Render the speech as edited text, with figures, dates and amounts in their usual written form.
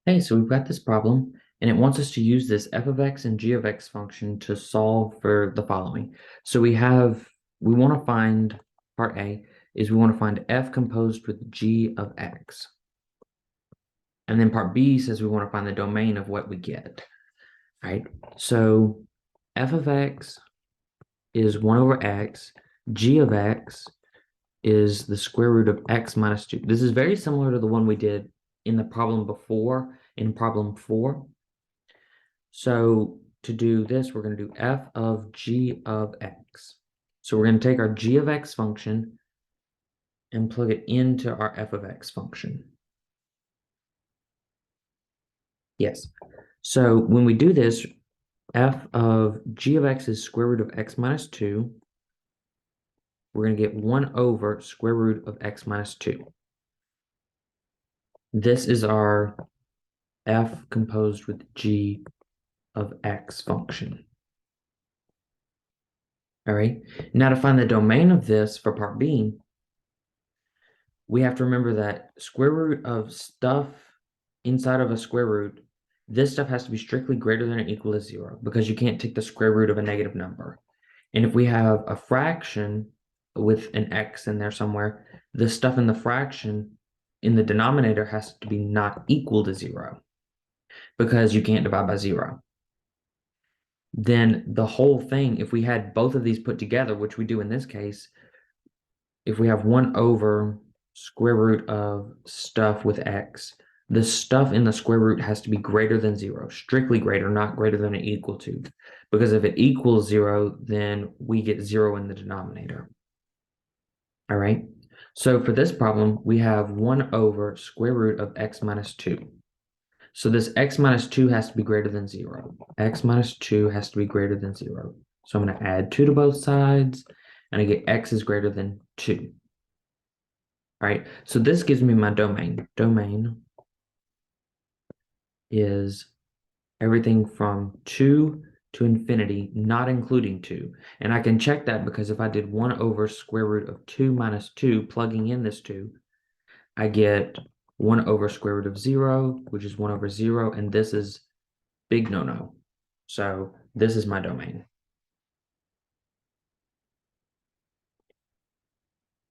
Hey, so we've got this problem, and it wants us to use this f of x and g of x function to solve for the following. So we want to find, part A is we want to find f composed with g of x. And then part B says we want to find the domain of what we get, right? So f of x is 1 over x, g of x is the square root of x minus 2. This is very similar to the one we did in the problem before, in problem 4. So to do this, we're going to do f of g of x. So we're going to take our g of x function and plug it into our f of x function. Yes. So when we do this, f of g of x is square root of x minus 2. We're going to get 1 over square root of x minus 2. This is our f composed with g of x function. All right. Now to find the domain of this for part B, we have to remember that square root of stuff inside of a square root, this stuff has to be strictly greater than or equal to 0 because you can't take the square root of a negative number. And if we have a fraction with an x in there somewhere, the stuff in the fraction in the denominator has to be not equal to 0 because you can't divide by 0. Then the whole thing, if we had both of these put together, which we do in this case, if we have 1 over square root of stuff with x, the stuff in the square root has to be greater than 0, strictly greater, not greater than or equal to. Because if it equals 0, then we get 0 in the denominator. All right. So for this problem, we have 1 over square root of x minus 2. So this x minus 2 has to be greater than 0. X minus 2 has to be greater than 0. So I'm going to add 2 to both sides, and I get x is greater than 2. All right, so this gives me my domain. Domain is everything from 2 to infinity, not including 2. And I can check that because if I did 1 over square root of 2 minus 2, plugging in this 2, I get 1 over square root of 0, which is 1 over 0, and this is big no-no. So this is my domain.